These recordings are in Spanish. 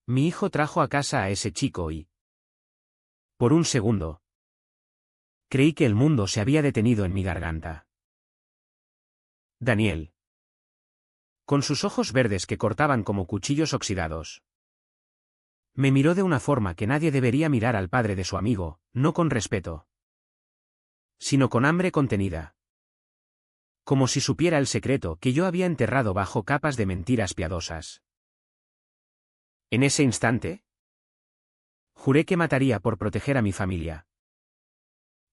Mi hijo trajo a casa a ese chico y... Por un segundo. Creí que el mundo se había detenido en mi garganta. Daniel. Con sus ojos verdes que cortaban como cuchillos oxidados. Me miró de una forma que nadie debería mirar al padre de su amigo, no con respeto, sino con hambre contenida. Como si supiera el secreto que yo había enterrado bajo capas de mentiras piadosas. En ese instante, juré que mataría por proteger a mi familia.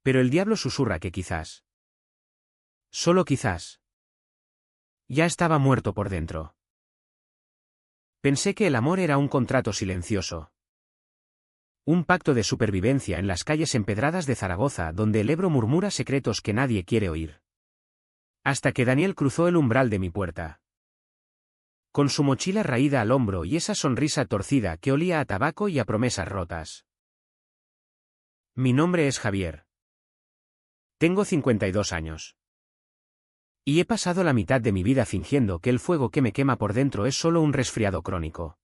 Pero el diablo susurra que quizás, solo quizás, ya estaba muerto por dentro. Pensé que el amor era un contrato silencioso. Un pacto de supervivencia en las calles empedradas de Zaragoza donde el Ebro murmura secretos que nadie quiere oír. Hasta que Daniel cruzó el umbral de mi puerta. Con su mochila raída al hombro y esa sonrisa torcida que olía a tabaco y a promesas rotas. Mi nombre es Javier. Tengo 52 años. Y he pasado la mitad de mi vida fingiendo que el fuego que me quema por dentro es solo un resfriado crónico.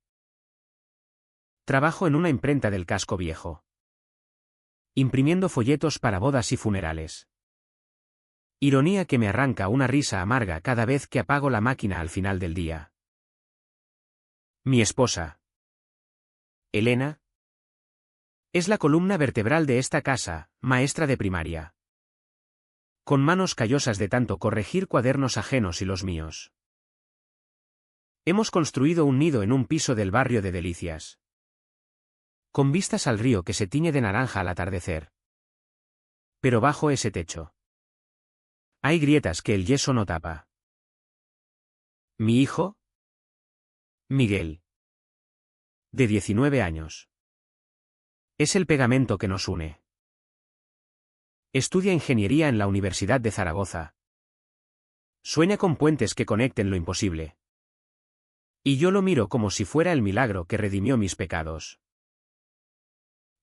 Trabajo en una imprenta del casco viejo. Imprimiendo folletos para bodas y funerales. Ironía que me arranca una risa amarga cada vez que apago la máquina al final del día. Mi esposa, Elena, es la columna vertebral de esta casa, maestra de primaria. Con manos callosas de tanto corregir cuadernos ajenos y los míos. Hemos construido un nido en un piso del barrio de Delicias. Con vistas al río que se tiñe de naranja al atardecer. Pero bajo ese techo hay grietas que el yeso no tapa. Mi hijo, Miguel, de 19 años. Es el pegamento que nos une. Estudia ingeniería en la Universidad de Zaragoza. Sueña con puentes que conecten lo imposible. Y yo lo miro como si fuera el milagro que redimió mis pecados.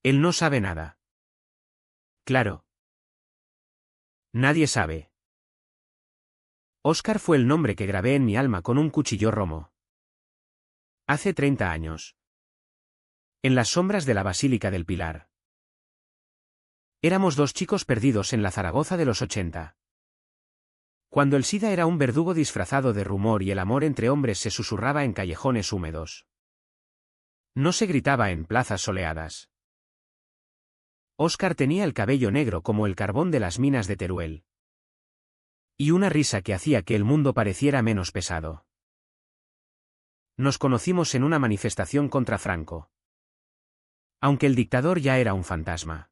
Él no sabe nada. Claro. Nadie sabe. Óscar fue el nombre que grabé en mi alma con un cuchillo romo. Hace 30 años. En las sombras de la Basílica del Pilar. Éramos dos chicos perdidos en la Zaragoza de los 80. Cuando el SIDA era un verdugo disfrazado de rumor y el amor entre hombres se susurraba en callejones húmedos. No se gritaba en plazas soleadas. Óscar tenía el cabello negro como el carbón de las minas de Teruel. Y una risa que hacía que el mundo pareciera menos pesado. Nos conocimos en una manifestación contra Franco. Aunque el dictador ya era un fantasma.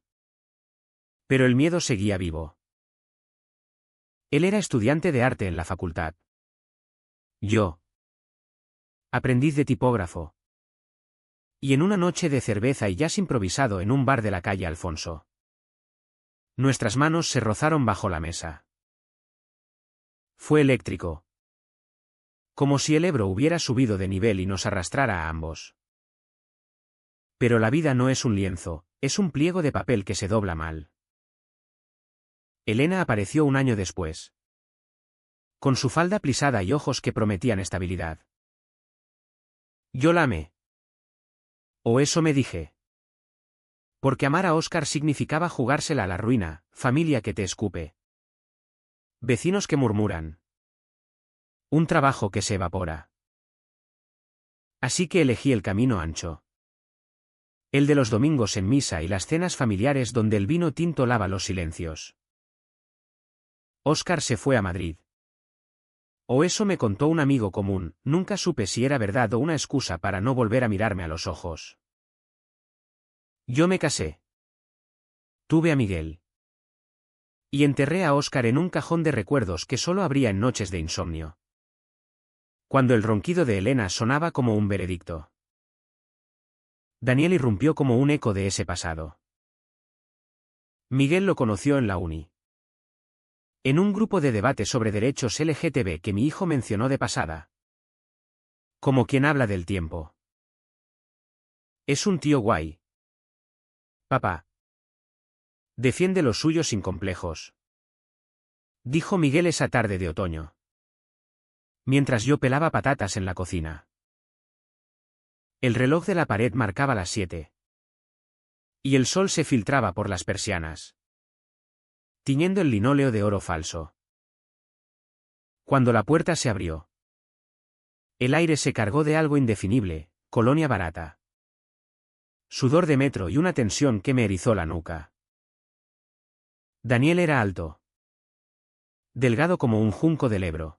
Pero el miedo seguía vivo. Él era estudiante de arte en la facultad. Yo. Aprendiz de tipógrafo. Y en una noche de cerveza y jazz improvisado en un bar de la calle Alfonso. Nuestras manos se rozaron bajo la mesa. Fue eléctrico. Como si el Ebro hubiera subido de nivel y nos arrastrara a ambos. Pero la vida no es un lienzo, es un pliego de papel que se dobla mal. Elena apareció un año después. Con su falda plisada y ojos que prometían estabilidad. Yo la amé. O eso me dije. Porque amar a Óscar significaba jugársela a la ruina, familia que te escupe. Vecinos que murmuran. Un trabajo que se evapora. Así que elegí el camino ancho. El de los domingos en misa y las cenas familiares donde el vino tinto lava los silencios. Óscar se fue a Madrid. O eso me contó un amigo común, nunca supe si era verdad o una excusa para no volver a mirarme a los ojos. Yo me casé. Tuve a Miguel. Y enterré a Óscar en un cajón de recuerdos que solo abría en noches de insomnio. Cuando el ronquido de Elena sonaba como un veredicto. Daniel irrumpió como un eco de ese pasado. Miguel lo conoció en la uni. En un grupo de debate sobre derechos LGTB que mi hijo mencionó de pasada. Como quien habla del tiempo. Es un tío guay. Papá. Defiende lo suyo sin complejos. Dijo Miguel esa tarde de otoño. Mientras yo pelaba patatas en la cocina. El reloj de la pared marcaba las 7. Y el sol se filtraba por las persianas, tiñendo el linóleo de oro falso. Cuando la puerta se abrió, el aire se cargó de algo indefinible, colonia barata. Sudor de metro y una tensión que me erizó la nuca. Daniel era alto, delgado como un junco del Ebro,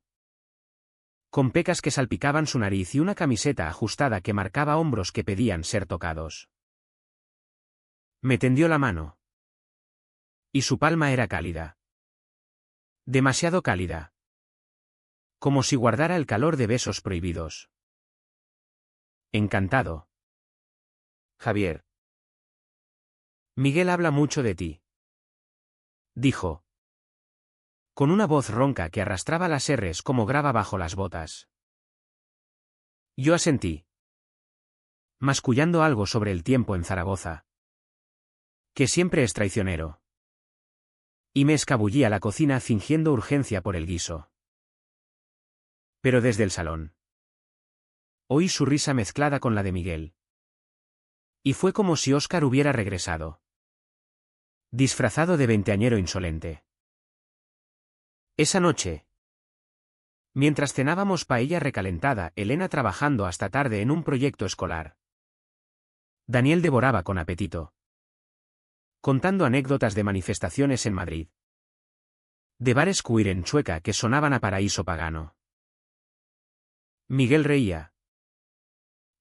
con pecas que salpicaban su nariz y una camiseta ajustada que marcaba hombros que pedían ser tocados. Me tendió la mano. Y su palma era cálida. Demasiado cálida. Como si guardara el calor de besos prohibidos. Encantado. Javier. Miguel habla mucho de ti, dijo, con una voz ronca que arrastraba las R's como grava bajo las botas. Yo asentí, mascullando algo sobre el tiempo en Zaragoza, que siempre es traicionero. Y me escabullí a la cocina fingiendo urgencia por el guiso. Pero desde el salón oí su risa mezclada con la de Miguel. Y fue como si Óscar hubiera regresado, disfrazado de veinteañero insolente. Esa noche, mientras cenábamos paella recalentada, Elena trabajando hasta tarde en un proyecto escolar, Daniel devoraba con apetito, contando anécdotas de manifestaciones en Madrid, de bares queer en Chueca que sonaban a paraíso pagano. Miguel reía.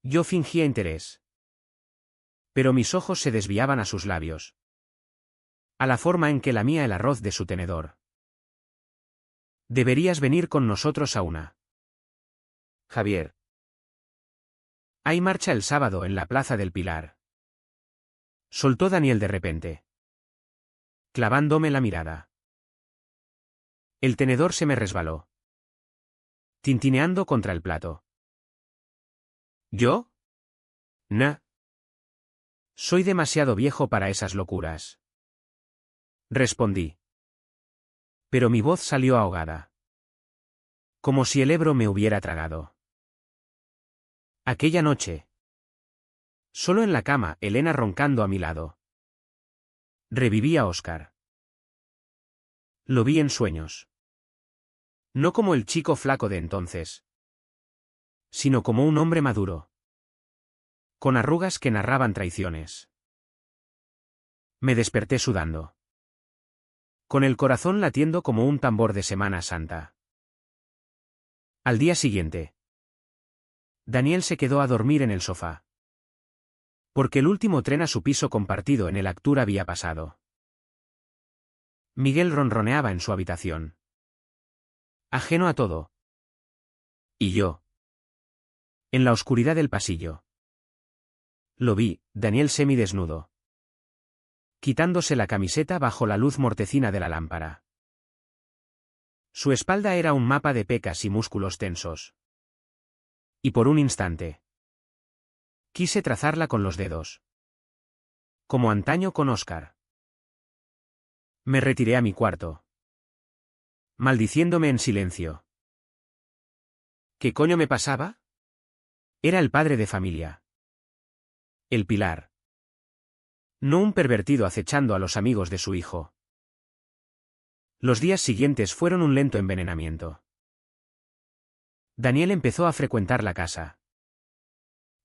Yo fingía interés. Pero mis ojos se desviaban a sus labios, a la forma en que lamía el arroz de su tenedor. Deberías venir con nosotros a una. Javier. Hay marcha el sábado en la Plaza del Pilar. Soltó Daniel de repente, clavándome la mirada. El tenedor se me resbaló, tintineando contra el plato. ¿Yo? Nah. Soy demasiado viejo para esas locuras. Respondí. Pero mi voz salió ahogada, como si el Ebro me hubiera tragado. Aquella noche, solo en la cama, Elena roncando a mi lado, reviví a Óscar. Lo vi en sueños. No como el chico flaco de entonces, sino como un hombre maduro, con arrugas que narraban traiciones. Me desperté sudando, con el corazón latiendo como un tambor de Semana Santa. Al día siguiente, Daniel se quedó a dormir en el sofá, porque el último tren a su piso compartido en el Actur había pasado. Miguel ronroneaba en su habitación, ajeno a todo. Y yo, en la oscuridad del pasillo, lo vi, Daniel semidesnudo, quitándose la camiseta bajo la luz mortecina de la lámpara. Su espalda era un mapa de pecas y músculos tensos. Y por un instante, quise trazarla con los dedos, como antaño con Óscar. Me retiré a mi cuarto, maldiciéndome en silencio. ¿Qué coño me pasaba? Era el padre de familia. El Pilar. No un pervertido acechando a los amigos de su hijo. Los días siguientes fueron un lento envenenamiento. Daniel empezó a frecuentar la casa.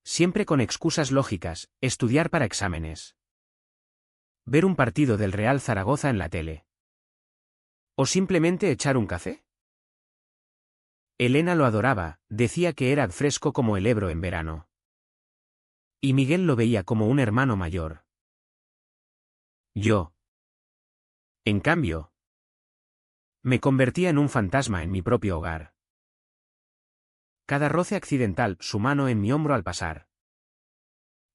Siempre con excusas lógicas, estudiar para exámenes, ver un partido del Real Zaragoza en la tele, o simplemente echar un café. Elena lo adoraba, decía que era fresco como el Ebro en verano. Y Miguel lo veía como un hermano mayor. Yo, en cambio, me convertía en un fantasma en mi propio hogar. Cada roce accidental, su mano en mi hombro al pasar,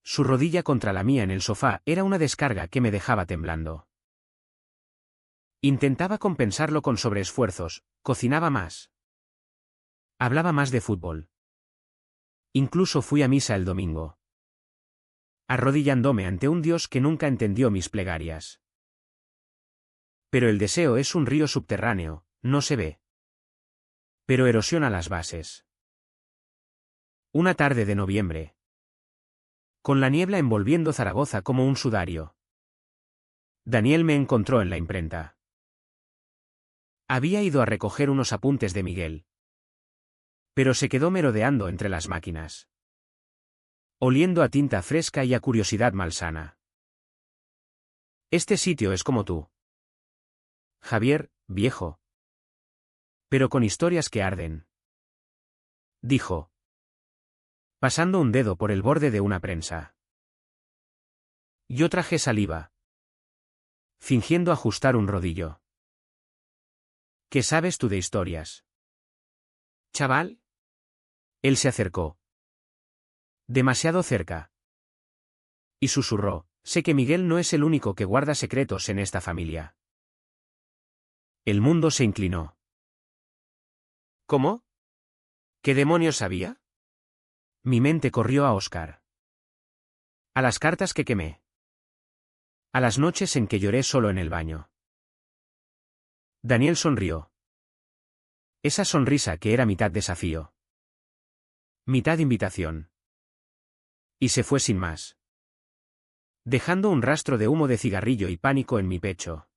su rodilla contra la mía en el sofá, era una descarga que me dejaba temblando. Intentaba compensarlo con sobreesfuerzos, cocinaba más, hablaba más de fútbol. Incluso fui a misa el domingo, arrodillándome ante un Dios que nunca entendió mis plegarias. Pero el deseo es un río subterráneo, no se ve, pero erosiona las bases. Una tarde de noviembre, con la niebla envolviendo Zaragoza como un sudario. Daniel me encontró en la imprenta. Había ido a recoger unos apuntes de Miguel. Pero se quedó merodeando entre las máquinas, oliendo a tinta fresca y a curiosidad malsana. Este sitio es como tú, Javier, viejo. Pero con historias que arden, dijo, pasando un dedo por el borde de una prensa. Yo traje saliva, fingiendo ajustar un rodillo. ¿Qué sabes tú de historias, chaval? Él se acercó. Demasiado cerca. Y susurró, sé que Miguel no es el único que guarda secretos en esta familia. El mundo se inclinó. ¿Cómo? ¿Qué demonios sabía? Mi mente corrió a Óscar. A las cartas que quemé. A las noches en que lloré solo en el baño. Daniel sonrió. Esa sonrisa que era mitad desafío, mitad invitación. Y se fue sin más, dejando un rastro de humo de cigarrillo y pánico en mi pecho.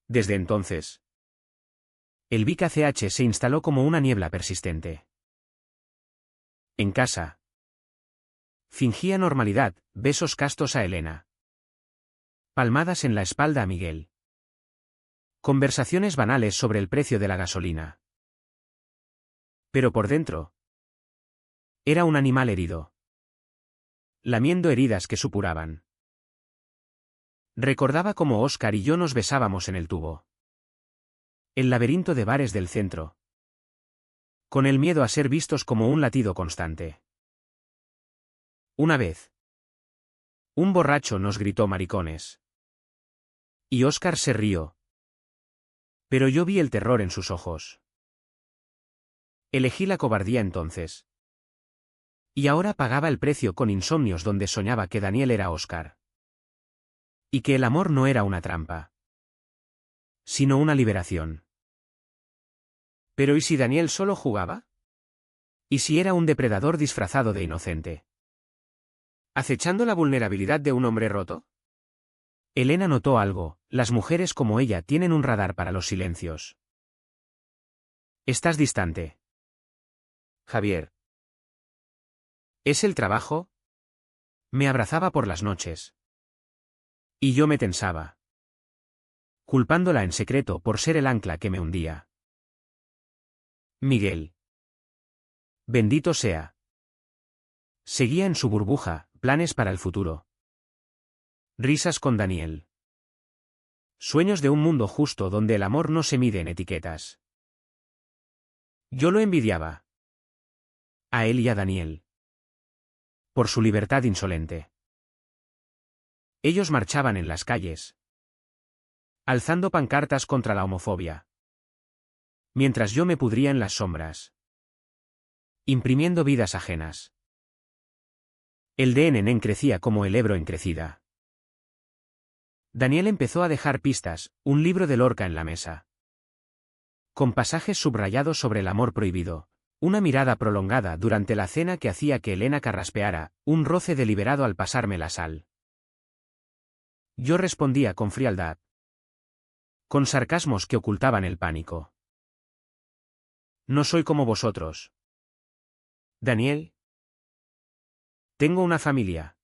Desde entonces, el Vic ACH se instaló como una niebla persistente. En casa. Fingía normalidad, besos castos a Elena. Palmadas en la espalda a Miguel. Conversaciones banales sobre el precio de la gasolina. Pero por dentro, era un animal herido, lamiendo heridas que supuraban. Recordaba cómo Óscar y yo nos besábamos en el tubo. El laberinto de bares del centro. Con el miedo a ser vistos como un latido constante. Una vez, un borracho nos gritó maricones. Y Óscar se rió. Pero yo vi el terror en sus ojos. Elegí la cobardía entonces. Y ahora pagaba el precio con insomnios donde soñaba que Daniel era Óscar. Y que el amor no era una trampa, sino una liberación. Pero ¿y si Daniel solo jugaba? ¿Y si era un depredador disfrazado de inocente, acechando la vulnerabilidad de un hombre roto? Elena notó algo, las mujeres como ella tienen un radar para los silencios. Estás distante, Javier. ¿Es el trabajo? Me abrazaba por las noches. Y yo me tensaba, culpándola en secreto por ser el ancla que me hundía. Miguel. Bendito sea. Seguía en su burbuja, planes para el futuro. Risas con Daniel. Sueños de un mundo justo donde el amor no se mide en etiquetas. Yo lo envidiaba. A él y a Daniel. Por su libertad insolente. Ellos marchaban en las calles, alzando pancartas contra la homofobia. Mientras yo me pudría en las sombras, imprimiendo vidas ajenas. El de Nenen crecía como el Ebro en crecida. Daniel empezó a dejar pistas, un libro de Lorca en la mesa, con pasajes subrayados sobre el amor prohibido, una mirada prolongada durante la cena que hacía que Elena carraspeara, un roce deliberado al pasarme la sal. Yo respondía con frialdad, con sarcasmos que ocultaban el pánico. No soy como vosotros, Daniel. Tengo una familia.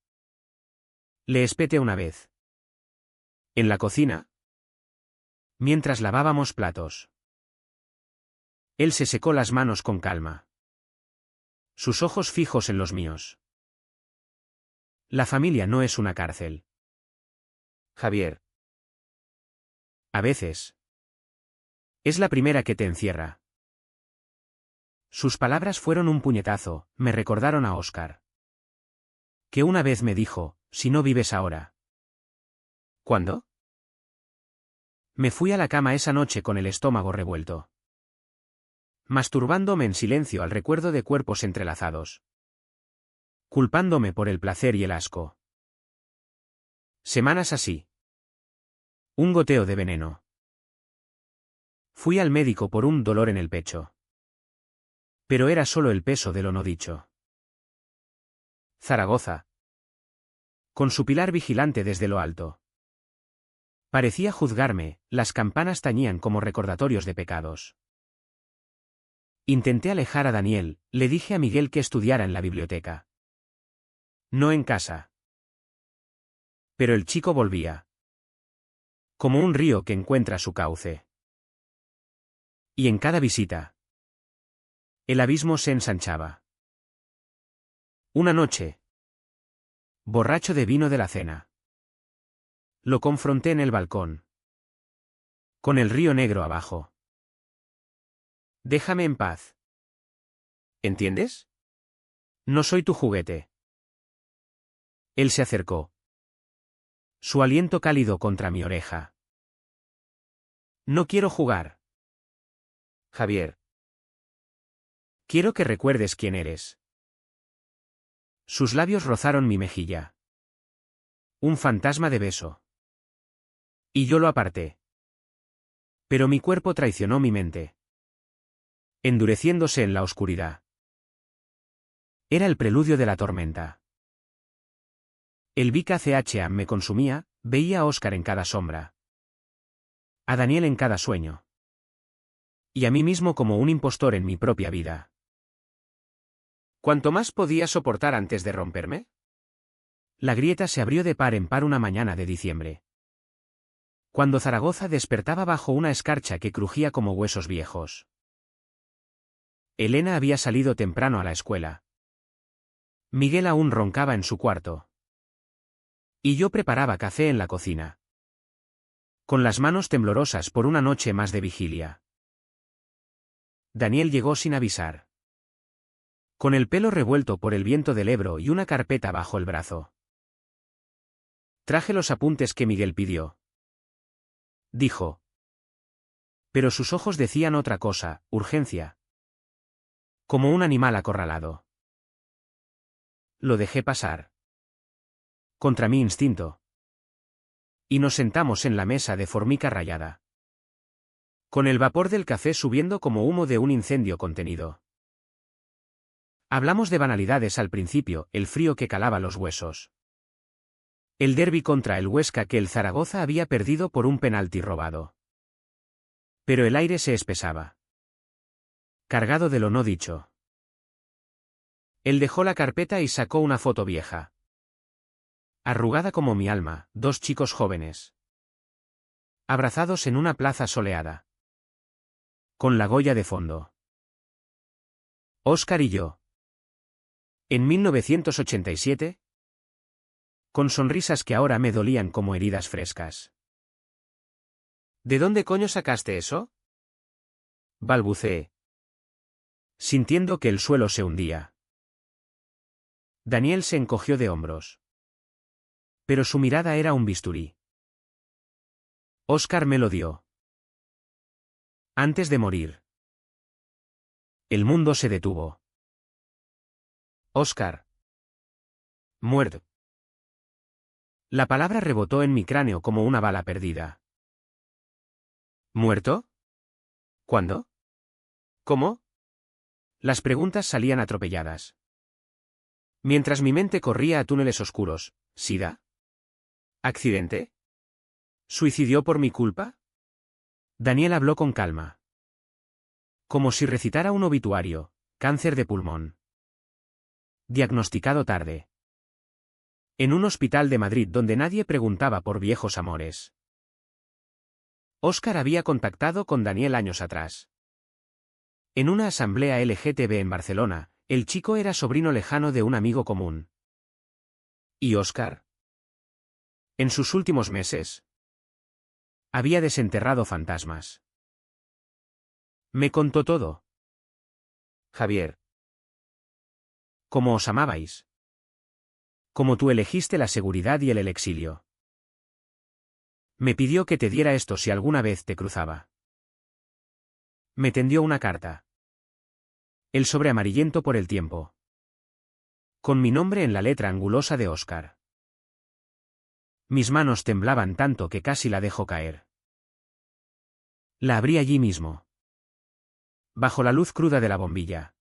Le espeté una vez. En la cocina, mientras lavábamos platos. Él se secó las manos con calma, sus ojos fijos en los míos. La familia no es una cárcel, Javier. A veces, es la primera que te encierra. Sus palabras fueron un puñetazo, me recordaron a Óscar, que una vez me dijo, si no vives ahora. ¿Cuándo? Me fui a la cama esa noche con el estómago revuelto, masturbándome en silencio al recuerdo de cuerpos entrelazados, culpándome por el placer y el asco. Semanas así. Un goteo de veneno. Fui al médico por un dolor en el pecho. Pero era solo el peso de lo no dicho. Zaragoza. Con su pilar vigilante desde lo alto. Parecía juzgarme, las campanas tañían como recordatorios de pecados. Intenté alejar a Daniel, le dije a Miguel que estudiara en la biblioteca. No en casa. Pero el chico volvía. Como un río que encuentra su cauce. Y en cada visita, el abismo se ensanchaba. Una noche, borracho de vino de la cena, lo confronté en el balcón. Con el río negro abajo. Déjame en paz. ¿Entiendes? No soy tu juguete. Él se acercó. Su aliento cálido contra mi oreja. No quiero jugar. Javier. Quiero que recuerdes quién eres. Sus labios rozaron mi mejilla. Un fantasma de beso. Y yo lo aparté. Pero mi cuerpo traicionó mi mente. Endureciéndose en la oscuridad. Era el preludio de la tormenta. El Big ACHA me consumía, veía a Óscar en cada sombra. A Daniel en cada sueño. Y a mí mismo como un impostor en mi propia vida. ¿Cuánto más podía soportar antes de romperme? La grieta se abrió de par en par una mañana de diciembre. Cuando Zaragoza despertaba bajo una escarcha que crujía como huesos viejos. Elena había salido temprano a la escuela. Miguel aún roncaba en su cuarto. Y yo preparaba café en la cocina. Con las manos temblorosas por una noche más de vigilia. Daniel llegó sin avisar. Con el pelo revuelto por el viento del Ebro y una carpeta bajo el brazo. Traje los apuntes que Miguel pidió. Dijo. Pero sus ojos decían otra cosa, urgencia. Como un animal acorralado. Lo dejé pasar. Contra mi instinto. Y nos sentamos en la mesa de formica rayada. Con el vapor del café subiendo como humo de un incendio contenido. Hablamos de banalidades al principio, el frío que calaba los huesos. El derbi contra el Huesca que el Zaragoza había perdido por un penalti robado. Pero el aire se espesaba. Cargado de lo no dicho. Él dejó la carpeta y sacó una foto vieja. Arrugada como mi alma, dos chicos jóvenes. Abrazados en una plaza soleada. Con la Goya de fondo. Óscar y yo. En 1987. Con sonrisas que ahora me dolían como heridas frescas. ¿De dónde coño sacaste eso? Balbuceé. Sintiendo que el suelo se hundía. Daniel se encogió de hombros. Pero su mirada era un bisturí. Óscar me lo dio. Antes de morir. El mundo se detuvo. Óscar. Muerto. La palabra rebotó en mi cráneo como una bala perdida. ¿Muerto? ¿Cuándo? ¿Cómo? Las preguntas salían atropelladas. Mientras mi mente corría a túneles oscuros. ¿Sida? ¿Accidente? ¿Suicidió por mi culpa? Daniel habló con calma. Como si recitara un obituario. Cáncer de pulmón. Diagnosticado tarde. En un hospital de Madrid donde nadie preguntaba por viejos amores. Óscar había contactado con Daniel años atrás. En una asamblea LGTB en Barcelona, el chico era sobrino lejano de un amigo común. ¿Y Óscar? En sus últimos meses. Había desenterrado fantasmas. Me contó todo. Javier. ¿Cómo os amabais? Como tú elegiste la seguridad y el exilio. Me pidió que te diera esto si alguna vez te cruzaba. Me tendió una carta. El sobre amarillento por el tiempo. Con mi nombre en la letra angulosa de Óscar. Mis manos temblaban tanto que casi la dejo caer. La abrí allí mismo. Bajo la luz cruda de la bombilla.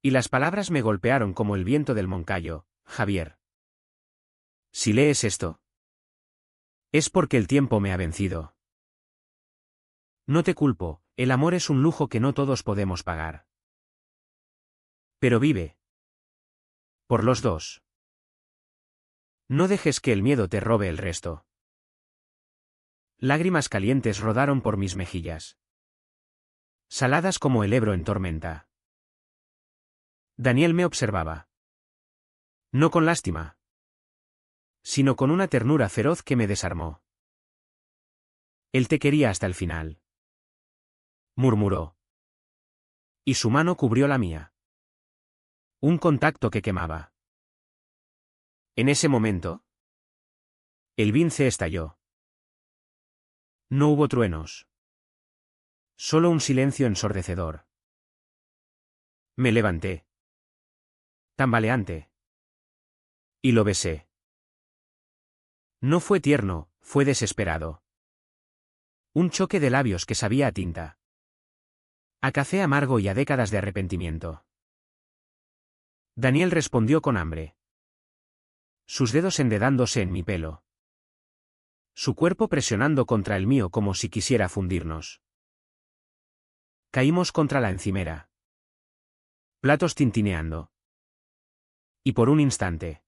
Y las palabras me golpearon como el viento del Moncayo. Javier. Si lees esto, es porque el tiempo me ha vencido. No te culpo, el amor es un lujo que no todos podemos pagar. Pero vive. Por los dos. No dejes que el miedo te robe el resto. Lágrimas calientes rodaron por mis mejillas. Saladas como el Ebro en tormenta. Daniel me observaba. No con lástima, sino con una ternura feroz que me desarmó. Él te quería hasta el final, murmuró. Y su mano cubrió la mía. Un contacto que quemaba. En ese momento, el vince estalló. No hubo truenos. Solo un silencio ensordecedor. Me levanté. Tambaleante. Y lo besé. No fue tierno, fue desesperado. Un choque de labios que sabía a tinta. A café amargo y a décadas de arrepentimiento. Daniel respondió con hambre. Sus dedos enredándose en mi pelo. Su cuerpo presionando contra el mío como si quisiera fundirnos. Caímos contra la encimera. Platos tintineando. Y por un instante.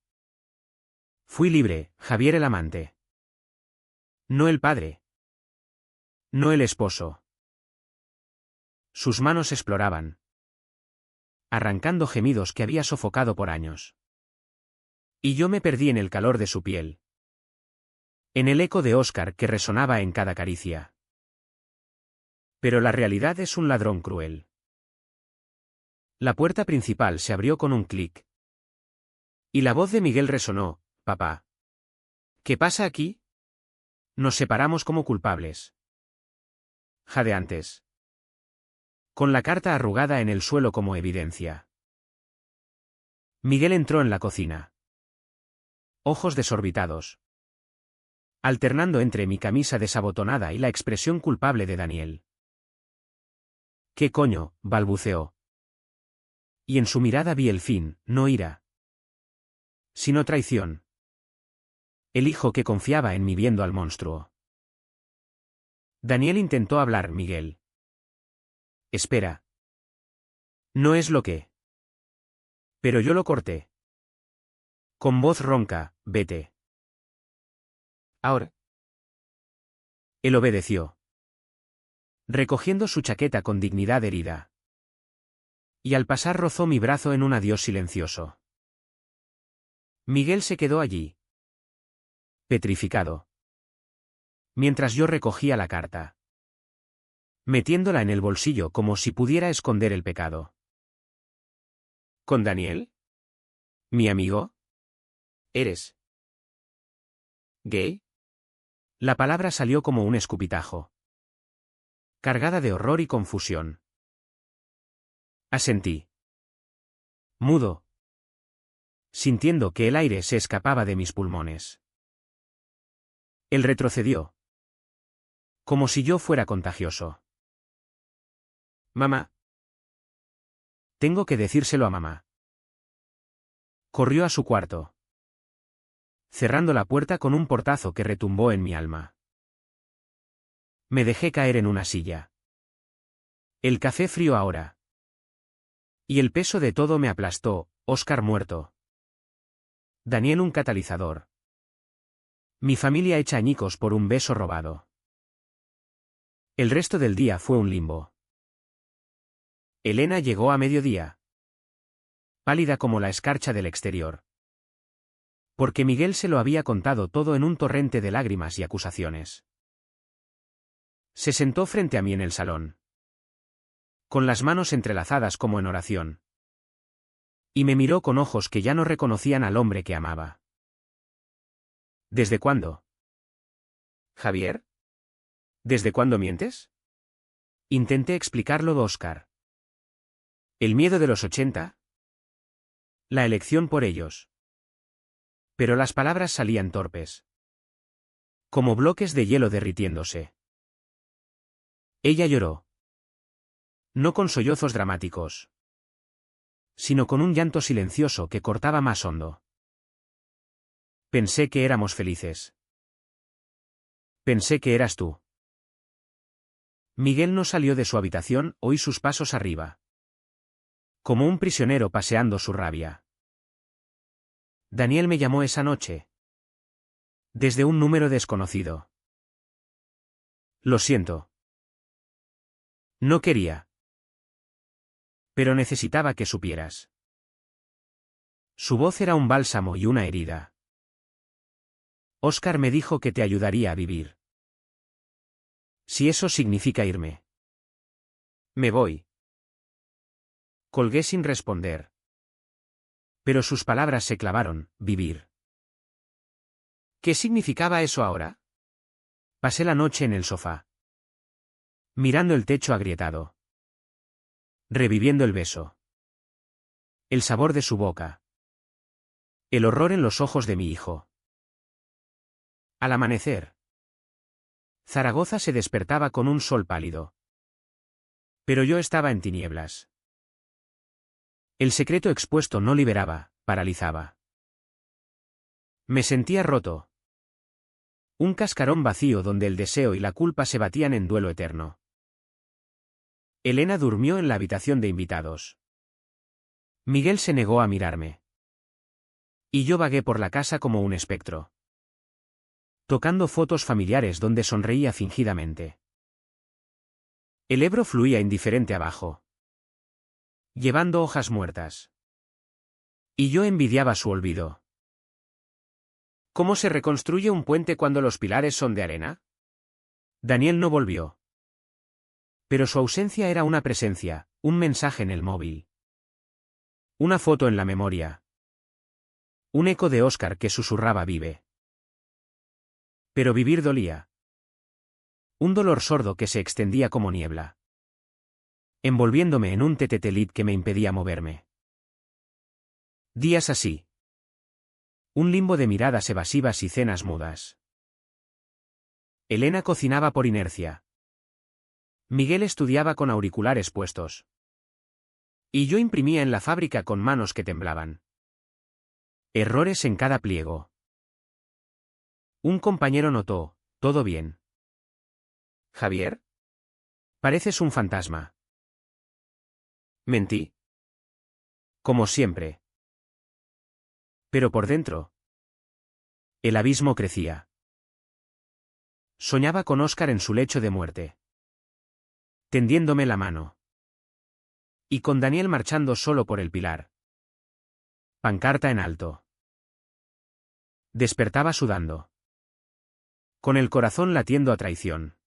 Fui libre, Javier el amante. No el padre. No el esposo. Sus manos exploraban. Arrancando gemidos que había sofocado por años. Y yo me perdí en el calor de su piel. En el eco de Óscar que resonaba en cada caricia. Pero la realidad es un ladrón cruel. La puerta principal se abrió con un clic. Y la voz de Miguel resonó: «Papá. ¿Qué pasa aquí? Nos separamos como culpables». Jadeantes. Con la carta arrugada en el suelo como evidencia. Miguel entró en la cocina. Ojos desorbitados. Alternando entre mi camisa desabotonada y la expresión culpable de Daniel. «¿Qué coño?», balbuceó. Y en su mirada vi el fin, no ira, sino traición. El hijo que confiaba en mí viendo al monstruo. Daniel intentó hablar, Miguel. Espera. No es lo que. Pero yo lo corté. Con voz ronca, vete. Ahora. Él obedeció. Recogiendo su chaqueta con dignidad herida. Y al pasar rozó mi brazo en un adiós silencioso. Miguel se quedó allí. Petrificado. Mientras yo recogía la carta. Metiéndola en el bolsillo como si pudiera esconder el pecado. ¿Con Daniel? ¿Mi amigo? ¿Eres gay? La palabra salió como un escupitajo. Cargada de horror y confusión. Asentí. Mudo. Sintiendo que el aire se escapaba de mis pulmones. Él retrocedió. Como si yo fuera contagioso. Mamá. Tengo que decírselo a mamá. Corrió a su cuarto. Cerrando la puerta con un portazo que retumbó en mi alma. Me dejé caer en una silla. El café frío ahora. Y el peso de todo me aplastó. Óscar muerto. Daniel un catalizador. Mi familia hecha añicos por un beso robado. El resto del día fue un limbo. Elena llegó a mediodía. Pálida como la escarcha del exterior. Porque Miguel se lo había contado todo en un torrente de lágrimas y acusaciones. Se sentó frente a mí en el salón. Con las manos entrelazadas como en oración. Y me miró con ojos que ya no reconocían al hombre que amaba. ¿Desde cuándo? ¿Javier? ¿Desde cuándo mientes? Intenté explicarlo a Óscar. ¿El miedo de los 80? La elección por ellos. Pero las palabras salían torpes. Como bloques de hielo derritiéndose. Ella lloró. No con sollozos dramáticos. sino con un llanto silencioso que cortaba más hondo. Pensé que éramos felices. Pensé que eras tú. Miguel no salió de su habitación, oí sus pasos arriba. Como un prisionero paseando su rabia. Daniel me llamó esa noche. Desde un número desconocido. Lo siento. No quería. Pero necesitaba que supieras. Su voz era un bálsamo y una herida. Óscar me dijo que te ayudaría a vivir. Si eso significa irme. Me voy. Colgué sin responder. Pero sus palabras se clavaron, vivir. ¿Qué significaba eso ahora? Pasé la noche en el sofá. Mirando el techo agrietado. Reviviendo el beso. El sabor de su boca. El horror en los ojos de mi hijo. Al amanecer. Zaragoza se despertaba con un sol pálido. Pero yo estaba en tinieblas. El secreto expuesto no liberaba, paralizaba. Me sentía roto. Un cascarón vacío donde el deseo y la culpa se batían en duelo eterno. Elena durmió en la habitación de invitados. Miguel se negó a mirarme. Y yo vagué por la casa como un espectro. Tocando fotos familiares donde sonreía fingidamente. El Ebro fluía indiferente abajo. Llevando hojas muertas. Y yo envidiaba su olvido. ¿Cómo se reconstruye un puente cuando los pilares son de arena? Daniel no volvió. Pero su ausencia era una presencia, un mensaje en el móvil. Una foto en la memoria. Un eco de Óscar que susurraba vive. Pero vivir dolía. Un dolor sordo que se extendía como niebla. Envolviéndome en un tetetelit que me impedía moverme. Días así. Un limbo de miradas evasivas y cenas mudas. Elena cocinaba por inercia. Miguel estudiaba con auriculares puestos. Y yo imprimía en la fábrica con manos que temblaban. Errores en cada pliego. Un compañero notó, ¿todo bien? ¿Javier? Pareces un fantasma. Mentí. Como siempre. Pero por dentro. El abismo crecía. Soñaba con Óscar en su lecho de muerte. Tendiéndome la mano. Y con Daniel marchando solo por el pilar. Pancarta en alto. Despertaba sudando. Con el corazón latiendo a traición.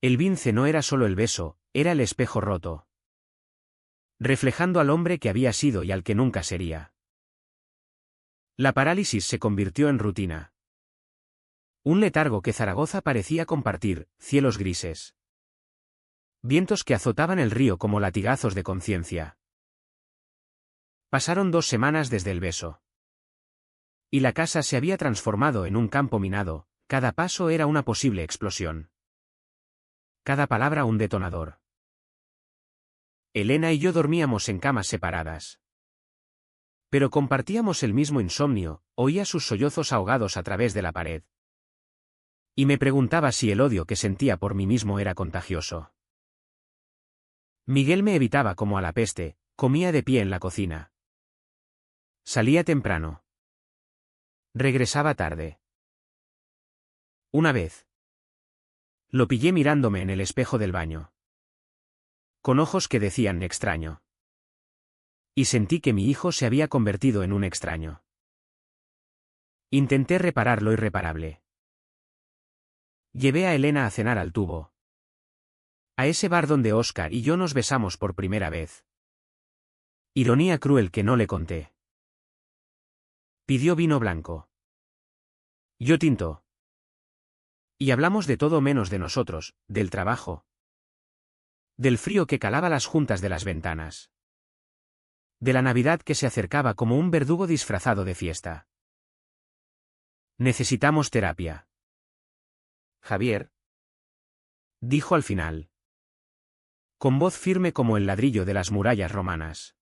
El vince no era solo el beso, era el espejo roto. Reflejando al hombre que había sido y al que nunca sería. La parálisis se convirtió en rutina. Un letargo que Zaragoza parecía compartir, cielos grises. Vientos que azotaban el río como latigazos de conciencia. Pasaron 2 semanas desde el beso. Y la casa se había transformado en un campo minado, cada paso era una posible explosión. Cada palabra un detonador. Elena y yo dormíamos en camas separadas. Pero compartíamos el mismo insomnio, oía sus sollozos ahogados a través de la pared. Y me preguntaba si el odio que sentía por mí mismo era contagioso. Miguel me evitaba como a la peste, comía de pie en la cocina. Salía temprano. Regresaba tarde. Una vez. Lo pillé mirándome en el espejo del baño. Con ojos que decían extraño. Y sentí que mi hijo se había convertido en un extraño. Intenté reparar lo irreparable. Llevé a Elena a cenar al Tubo. A ese bar donde Óscar y yo nos besamos por primera vez. Ironía cruel que no le conté. Pidió vino blanco. Yo tinto. Y hablamos de todo menos de nosotros, del trabajo. Del frío que calaba las juntas de las ventanas. De la Navidad que se acercaba como un verdugo disfrazado de fiesta. Necesitamos terapia. Javier. Dijo al final. Con voz firme como el ladrillo de las murallas romanas.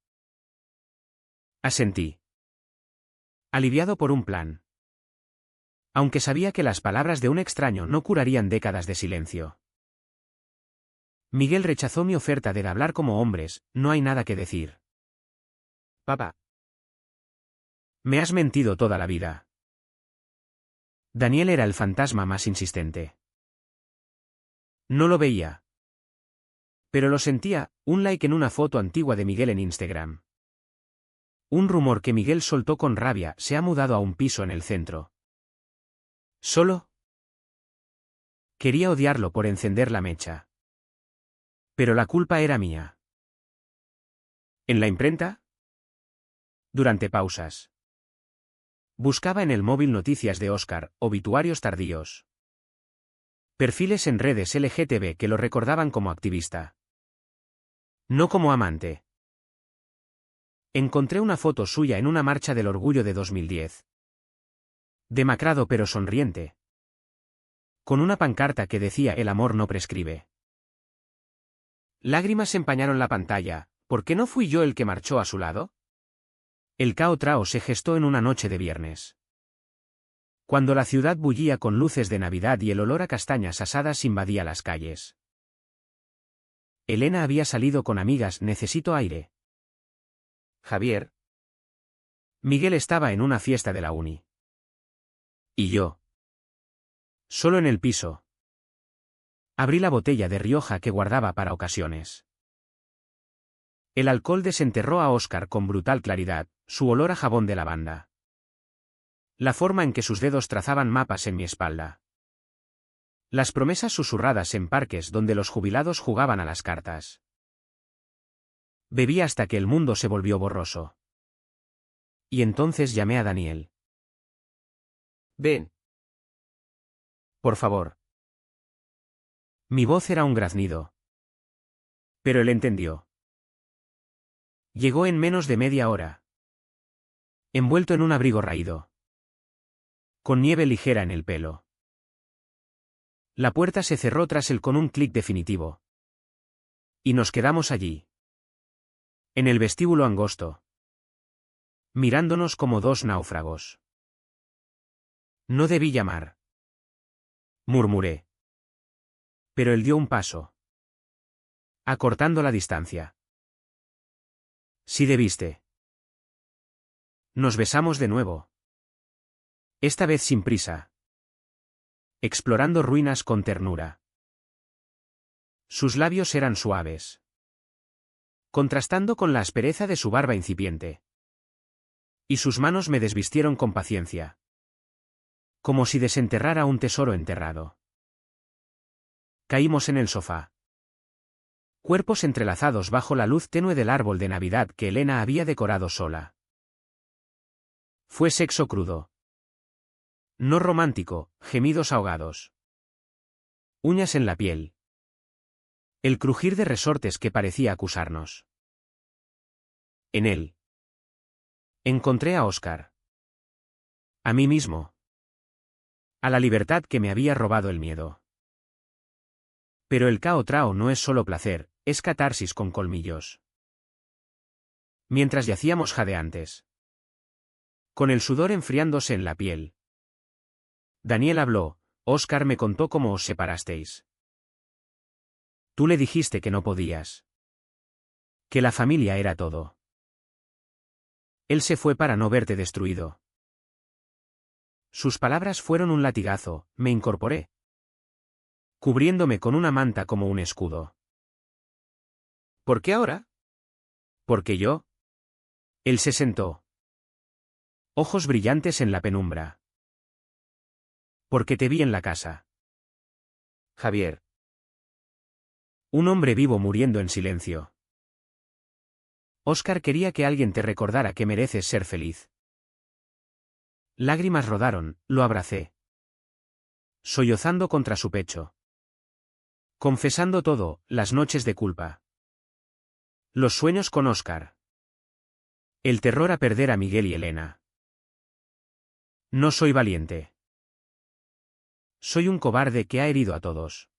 Asentí. Aliviado por un plan. Aunque sabía que las palabras de un extraño no curarían décadas de silencio. Miguel rechazó mi oferta de hablar como hombres, no hay nada que decir. Papá. Me has mentido toda la vida. Daniel era el fantasma más insistente. No lo veía. Pero lo sentía, un like en una foto antigua de Miguel en Instagram. Un rumor que Miguel soltó con rabia, se ha mudado a un piso en el centro. ¿Solo? Quería odiarlo por encender la mecha. Pero la culpa era mía. ¿En la imprenta? Durante pausas. Buscaba en el móvil noticias de Óscar, obituarios tardíos. Perfiles en redes LGTB que lo recordaban como activista. No como amante. Encontré una foto suya en una marcha del orgullo de 2010. Demacrado pero sonriente. Con una pancarta que decía "El amor no prescribe". Lágrimas empañaron la pantalla. ¿Por qué no fui yo el que marchó a su lado? El Cao Trao se gestó en una noche de viernes. Cuando la ciudad bullía con luces de Navidad y el olor a castañas asadas invadía las calles. Elena había salido con amigas. Necesito aire. Javier. Miguel estaba en una fiesta de la uni. ¿Y yo? Solo en el piso. Abrí la botella de Rioja que guardaba para ocasiones. El alcohol desenterró a Óscar con brutal claridad, su olor a jabón de lavanda. La forma en que sus dedos trazaban mapas en mi espalda. Las promesas susurradas en parques donde los jubilados jugaban a las cartas. Bebí hasta que el mundo se volvió borroso. Y entonces llamé a Daniel. Ven. Por favor. Mi voz era un graznido. Pero él entendió. Llegó en menos de media hora. Envuelto en un abrigo raído. Con nieve ligera en el pelo. La puerta se cerró tras él con un clic definitivo. Y nos quedamos allí. En el vestíbulo angosto. Mirándonos como dos náufragos. No debí llamar. Murmuré. Pero él dio un paso. Acortando la distancia. Sí debiste. Nos besamos de nuevo. Esta vez sin prisa. Explorando ruinas con ternura. Sus labios eran suaves. Contrastando con la aspereza de su barba incipiente. Y sus manos me desvistieron con paciencia. Como si desenterrara un tesoro enterrado. Caímos en el sofá. Cuerpos entrelazados bajo la luz tenue del árbol de Navidad que Elena había decorado sola. Fue sexo crudo. No romántico, gemidos ahogados. Uñas en la piel. El crujir de resortes que parecía acusarnos. En él. Encontré a Óscar. A mí mismo. A la libertad que me había robado el miedo. Pero el Cao Trao no es solo placer, es catarsis con colmillos. Mientras yacíamos jadeantes. Con el sudor enfriándose en la piel. Daniel habló. Óscar me contó cómo os separasteis. Tú le dijiste que no podías. Que la familia era todo. Él se fue para no verte destruido. Sus palabras fueron un latigazo. Me incorporé. Cubriéndome con una manta como un escudo. ¿Por qué ahora? Porque yo. Él se sentó. Ojos brillantes en la penumbra. Porque te vi en la casa. Javier. Un hombre vivo muriendo en silencio. Óscar quería que alguien te recordara que mereces ser feliz. Lágrimas rodaron, lo abracé. Sollozando contra su pecho. Confesando todo, las noches de culpa. Los sueños con Óscar. El terror a perder a Miguel y Elena. No soy valiente. Soy un cobarde que ha herido a todos.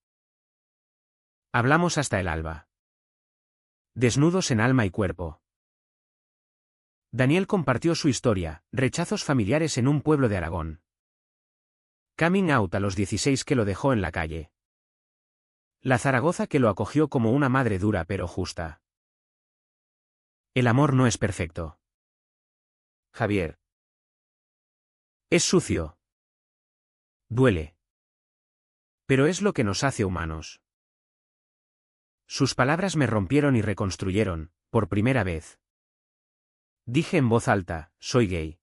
Hablamos hasta el alba. Desnudos en alma y cuerpo. Daniel compartió su historia, rechazos familiares en un pueblo de Aragón. Coming out a los 16 que lo dejó en la calle. La Zaragoza que lo acogió como una madre dura pero justa. El amor no es perfecto. Javier. Es sucio. Duele. Pero es lo que nos hace humanos. Sus palabras me rompieron y reconstruyeron, por primera vez. Dije en voz alta, soy gay.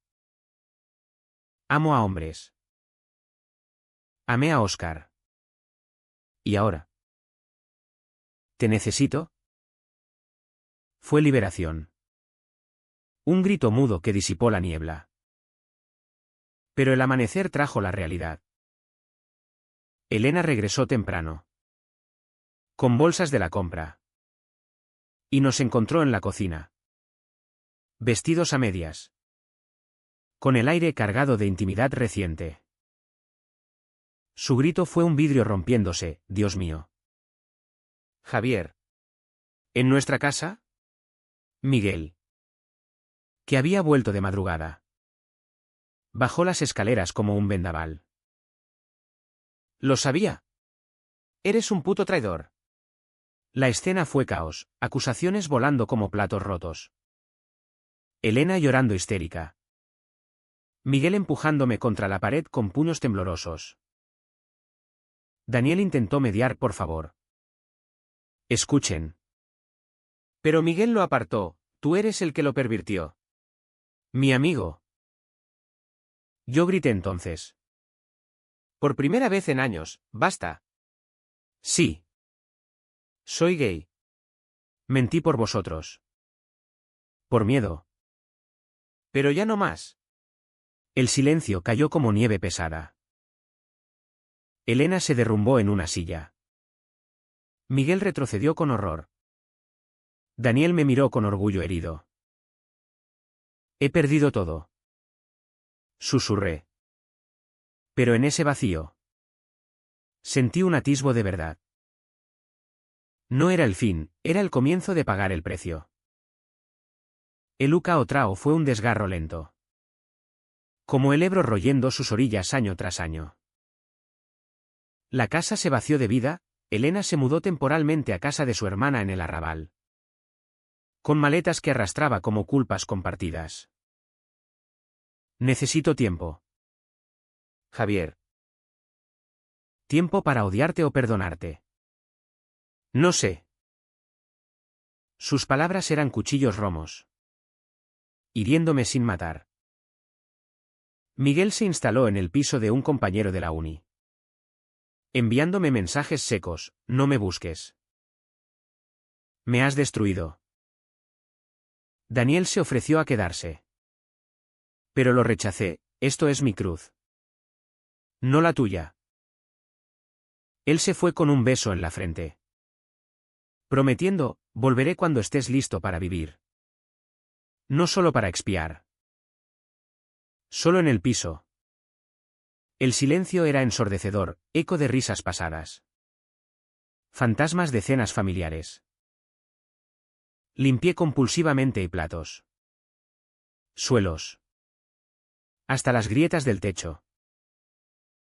Amo a hombres. Amé a Oscar. ¿Y ahora? ¿Te necesito? Fue liberación. Un grito mudo que disipó la niebla. Pero el amanecer trajo la realidad. Elena regresó temprano. Con bolsas de la compra. Y nos encontró en la cocina. Vestidos a medias. Con el aire cargado de intimidad reciente. Su grito fue un vidrio rompiéndose, Dios mío. Javier. ¿En nuestra casa? Miguel. Que había vuelto de madrugada. Bajó las escaleras como un vendaval. Lo sabía. Eres un puto traidor. La escena fue caos, acusaciones volando como platos rotos. Elena llorando histérica. Miguel empujándome contra la pared con puños temblorosos. Daniel intentó mediar, por favor. Escuchen. Pero Miguel lo apartó, tú eres el que lo pervirtió. Mi amigo. Yo grité entonces. Por primera vez en años, basta. Sí. Soy gay. Mentí por vosotros. Por miedo. Pero ya no más. El silencio cayó como nieve pesada. Elena se derrumbó en una silla. Miguel retrocedió con horror. Daniel me miró con orgullo herido. He perdido todo. Susurré. Pero en ese vacío. Sentí un atisbo de verdad. No era el fin, era el comienzo de pagar el precio. El Uca Otrao fue un desgarro lento. Como el Ebro royendo sus orillas año tras año. La casa se vació de vida, Elena se mudó temporalmente a casa de su hermana en el arrabal. Con maletas que arrastraba como culpas compartidas. Necesito tiempo. Javier. Tiempo para odiarte o perdonarte. No sé. Sus palabras eran cuchillos romos. Hiriéndome sin matar. Miguel se instaló en el piso de un compañero de la uni. Enviándome mensajes secos, no me busques. Me has destruido. Daniel se ofreció a quedarse. Pero lo rechacé, esto es mi cruz. No la tuya. Él se fue con un beso en la frente. Prometiendo, volveré cuando estés listo para vivir. No solo para expiar. Solo en el piso. El silencio era ensordecedor, eco de risas pasadas. Fantasmas de cenas familiares. Limpié compulsivamente y platos. Suelos. Hasta las grietas del techo.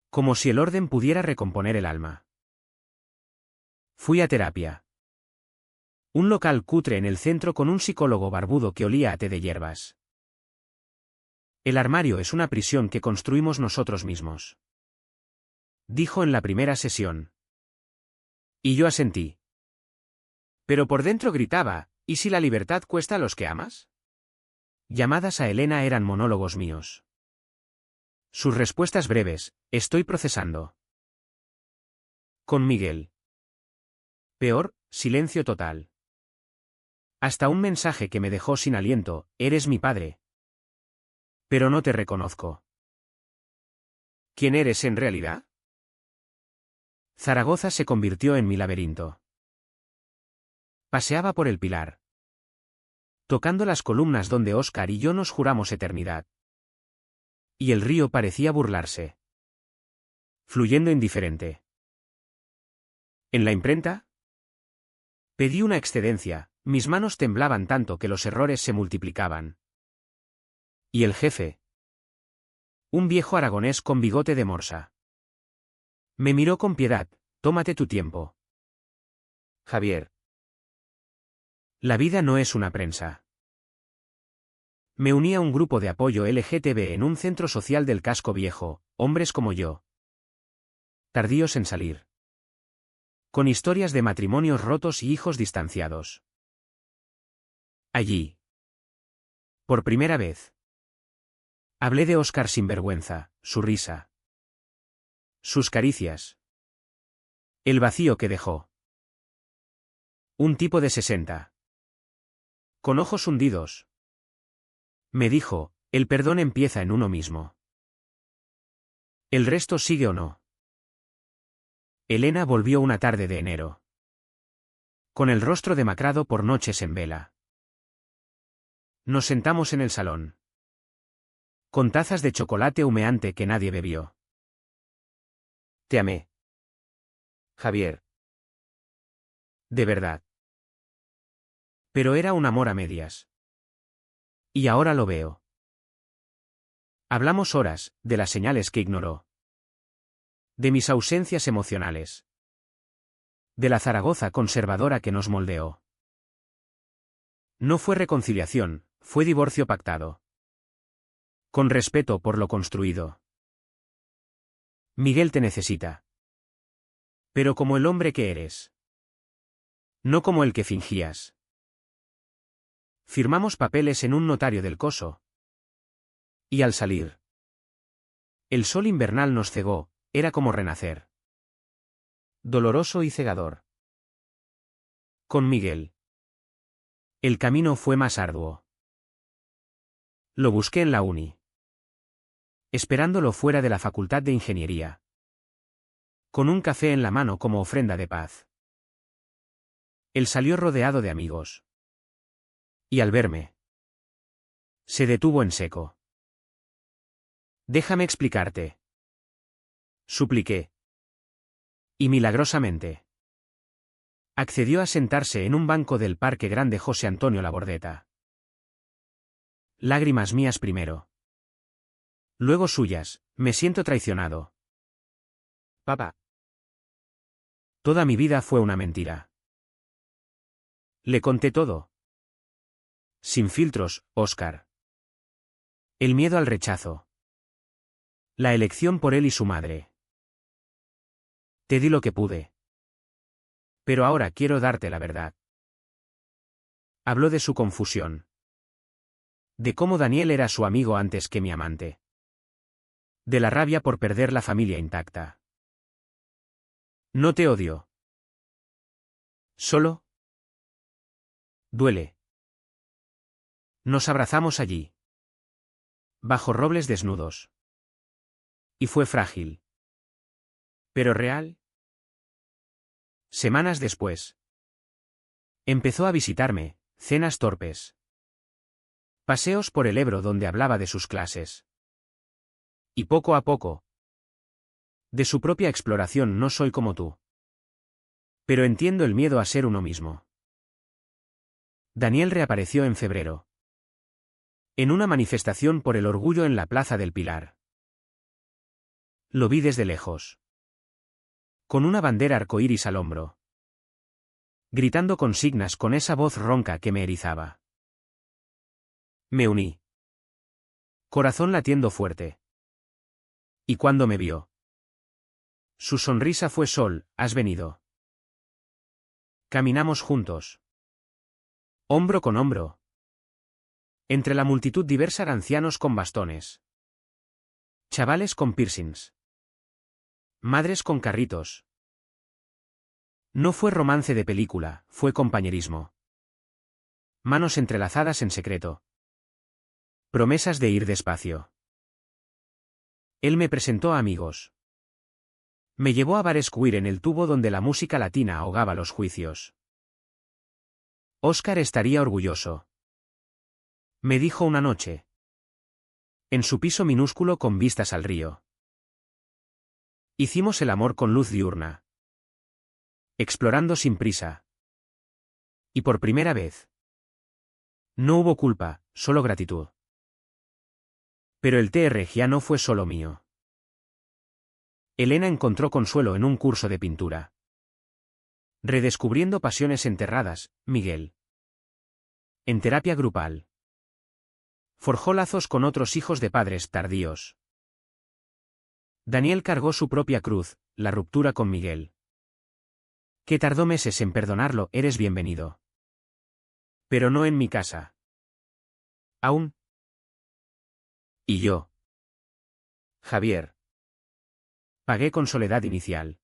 Como si el orden pudiera recomponer el alma. Fui a terapia. Un local cutre en el centro con un psicólogo barbudo que olía a té de hierbas. El armario es una prisión que construimos nosotros mismos. Dijo en la primera sesión. Y yo asentí. Pero por dentro gritaba, ¿y si la libertad cuesta a los que amas? Llamadas a Elena eran monólogos míos. Sus respuestas breves, estoy procesando. Con Miguel. Peor, silencio total. Hasta un mensaje que me dejó sin aliento, eres mi padre. Pero no te reconozco. ¿Quién eres en realidad? Zaragoza se convirtió en mi laberinto. Paseaba por el Pilar. Tocando las columnas donde Oscar y yo nos juramos eternidad. Y el río parecía burlarse. Fluyendo indiferente. ¿En la imprenta? Pedí una excedencia, Mis manos temblaban tanto que los errores se multiplicaban. ¿Y el jefe? Un viejo aragonés con bigote de morsa. Me miró con piedad. Tómate tu tiempo. Javier. La vida no es una prensa. Me uní a un grupo de apoyo LGTB en un centro social del casco viejo, hombres como yo. Tardíos en salir. Con historias de matrimonios rotos y hijos distanciados. Allí. Por primera vez. Hablé de Óscar sin vergüenza, su risa. Sus caricias. El vacío que dejó. Un tipo de 60. Con ojos hundidos. Me dijo, el perdón empieza en uno mismo. ¿El resto sigue o no? Elena volvió una tarde de enero. Con el rostro demacrado por noches en vela. Nos sentamos en el salón. Con tazas de chocolate humeante que nadie bebió. Te amé. Javier. De verdad. Pero era un amor a medias. Y ahora lo veo. Hablamos horas, de las señales que ignoró. De mis ausencias emocionales. De la Zaragoza conservadora que nos moldeó. No fue reconciliación, fue divorcio pactado. Con respeto por lo construido. Miguel te necesita. Pero como el hombre que eres. No como el que fingías. Firmamos papeles en un notario del Coso. Y al salir. El sol invernal nos cegó, era como renacer. Doloroso y cegador. Con Miguel. El camino fue más arduo. Lo busqué en la uni. Esperándolo fuera de la Facultad de Ingeniería. Con un café en la mano como ofrenda de paz. Él salió rodeado de amigos. Y al verme. Se detuvo en seco. Déjame explicarte. Supliqué. Y milagrosamente. Accedió a sentarse en un banco del Parque Grande José Antonio Labordeta. Lágrimas mías primero. Luego suyas, me siento traicionado. Papá. Toda mi vida fue una mentira. Le conté todo. Sin filtros, Óscar. El miedo al rechazo. La elección por él y su madre. Te di lo que pude. Pero ahora quiero darte la verdad. Habló de su confusión. De cómo Daniel era su amigo antes que mi amante. De la rabia por perder la familia intacta. No te odio. Solo. Duele. Nos abrazamos allí. Bajo robles desnudos. Y fue frágil. Pero real. Semanas después. Empezó a visitarme, cenas torpes. Paseos por el Ebro donde hablaba de sus clases. Y poco a poco. De su propia exploración no soy como tú. Pero entiendo el miedo a ser uno mismo. Daniel reapareció en febrero. En una manifestación por el orgullo en la Plaza del Pilar. Lo vi desde lejos. Con una bandera arcoíris al hombro. Gritando consignas con esa voz ronca que me erizaba. Me uní. Corazón latiendo fuerte. Y cuando me vio. Su sonrisa fue Sol, has venido. Caminamos juntos. Hombro con hombro. Entre la multitud diversa ancianos con bastones. Chavales con piercings. Madres con carritos. No fue romance de película, fue compañerismo. Manos entrelazadas en secreto. Promesas de ir despacio. Él me presentó a amigos. Me llevó a bares queer en el tubo donde la música latina ahogaba los juicios. Óscar estaría orgulloso. Me dijo una noche. En su piso minúsculo con vistas al río. Hicimos el amor con luz diurna. Explorando sin prisa. Y por primera vez. No hubo culpa, solo gratitud. Pero el TR ya no fue solo mío. Elena encontró consuelo en un curso de pintura. Redescubriendo pasiones enterradas, Miguel. En terapia grupal. Forjó lazos con otros hijos de padres tardíos. Daniel cargó su propia cruz, la ruptura con Miguel. Que tardó meses en perdonarlo, eres bienvenido. Pero no en mi casa. Aún. Y yo. Javier. Pagué con soledad inicial.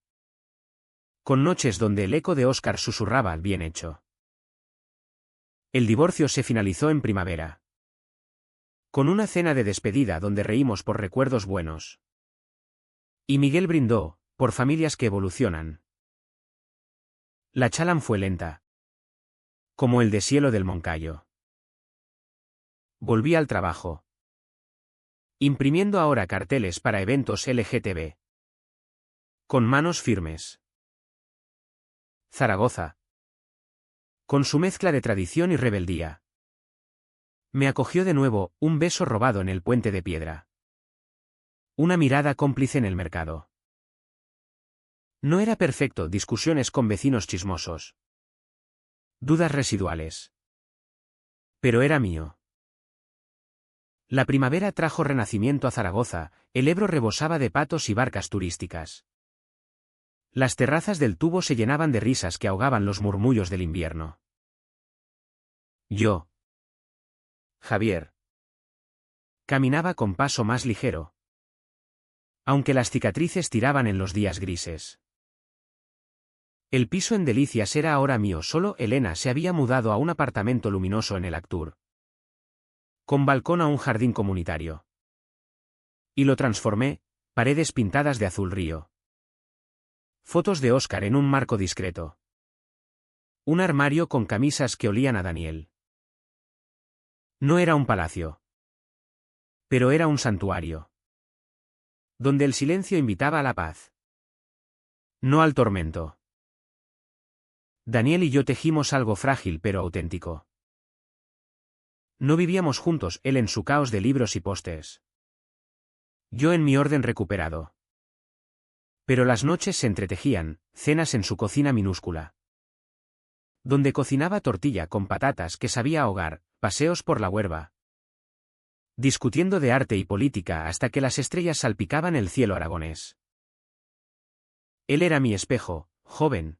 Con noches donde el eco de Óscar susurraba bien hecho. El divorcio se finalizó en primavera. Con una cena de despedida donde reímos por recuerdos buenos. Y Miguel brindó, por familias que evolucionan. La chalan fue lenta. Como el deshielo del Moncayo. Volví al trabajo. Imprimiendo ahora carteles para eventos LGTB. Con manos firmes. Zaragoza. Con su mezcla de tradición y rebeldía. Me acogió de nuevo, un beso robado en el puente de piedra. Una mirada cómplice en el mercado. No era perfecto, discusiones con vecinos chismosos. Dudas residuales. Pero era mío. La primavera trajo renacimiento a Zaragoza, el Ebro rebosaba de patos y barcas turísticas. Las terrazas del Tubo se llenaban de risas que ahogaban los murmullos del invierno. Yo. Javier. Caminaba con paso más ligero. Aunque las cicatrices tiraban en los días grises. El piso en Delicias era ahora mío, solo Elena se había mudado a un apartamento luminoso en el Actur. Con balcón a un jardín comunitario. Y lo transformé, paredes pintadas de azul río. Fotos de Óscar en un marco discreto. Un armario con camisas que olían a Daniel. No era un palacio. Pero era un santuario. Donde el silencio invitaba a la paz. No al tormento. Daniel y yo tejimos algo frágil pero auténtico. No vivíamos juntos, él en su caos de libros y pósters. Yo en mi orden recuperado. Pero las noches se entretejían, cenas en su cocina minúscula. Donde cocinaba tortilla con patatas que sabía ahogar, paseos por la huerva. Discutiendo de arte y política hasta que las estrellas salpicaban el cielo aragonés. Él era mi espejo, joven.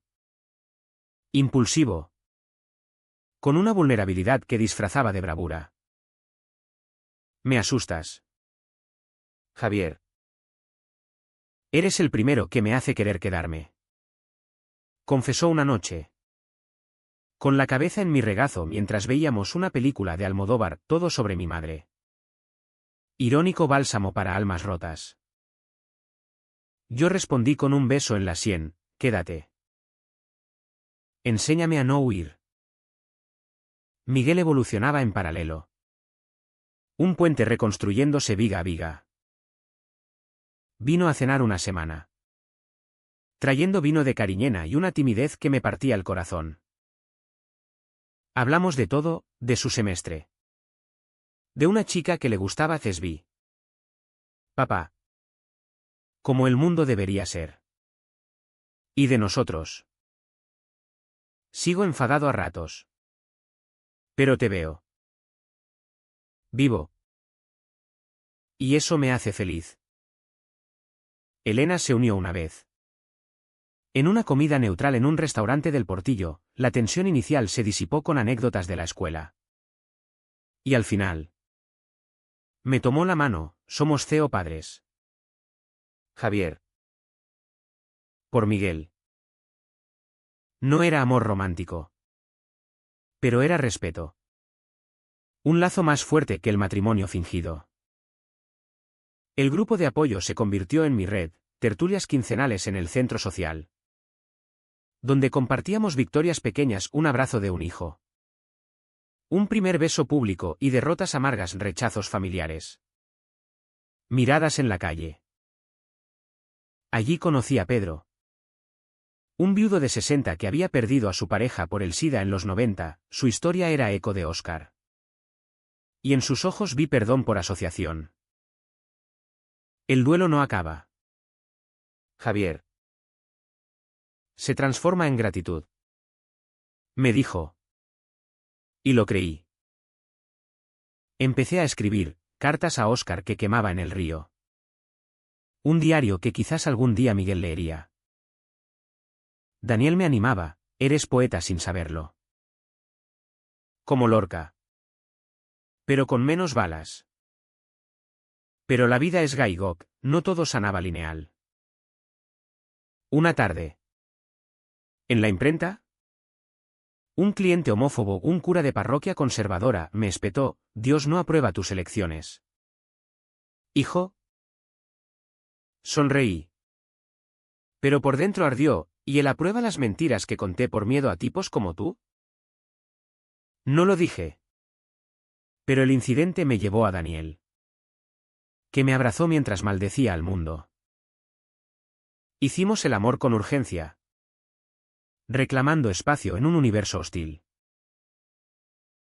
Impulsivo. Con una vulnerabilidad que disfrazaba de bravura. Me asustas. Javier. Eres el primero que me hace querer quedarme. Confesó una noche. Con la cabeza en mi regazo mientras veíamos una película de Almodóvar, todo sobre mi madre. Irónico bálsamo para almas rotas. Yo respondí con un beso en la sien, quédate. Enséñame a no huir. Miguel evolucionaba en paralelo. Un puente reconstruyéndose viga a viga. Vino a cenar una semana. Trayendo vino de Cariñena y una timidez que me partía el corazón. Hablamos de todo, de su semestre. De una chica que le gustaba Cesbí. Papá. Como el mundo debería ser. Y de nosotros. Sigo enfadado a ratos. Pero te veo. Vivo. Y eso me hace feliz. Elena se unió una vez. En una comida neutral en un restaurante del Portillo, la tensión inicial se disipó con anécdotas de la escuela. Y al final. Me tomó la mano, somos CEO padres. Javier. Por Miguel. No era amor romántico. Pero era respeto. Un lazo más fuerte que el matrimonio fingido. El grupo de apoyo se convirtió en mi red, tertulias quincenales en el centro social. Donde compartíamos victorias pequeñas, un abrazo de un hijo. Un primer beso público y derrotas amargas, rechazos familiares. Miradas en la calle. Allí conocí a Pedro. Un viudo de 60 que había perdido a su pareja por el SIDA en los 90, su historia era eco de Oscar. Y en sus ojos vi perdón por asociación. El duelo no acaba. Javier. Se transforma en gratitud. Me dijo. Y lo creí. Empecé a escribir cartas a Oscar que quemaba en el río. Un diario que quizás algún día Miguel leería. Daniel me animaba, eres poeta sin saberlo. Como Lorca. Pero con menos balas. Pero la vida es Gaigok, no todo sanaba lineal. Una tarde. ¿En la imprenta? Un cliente homófobo, un cura de parroquia conservadora, me espetó, Dios no aprueba tus elecciones. Hijo. Sonreí. Pero por dentro ardió, ¿y él aprueba las mentiras que conté por miedo a tipos como tú? No lo dije. Pero el incidente me llevó a Daniel, que me abrazó mientras maldecía al mundo. Hicimos el amor con urgencia, reclamando espacio en un universo hostil.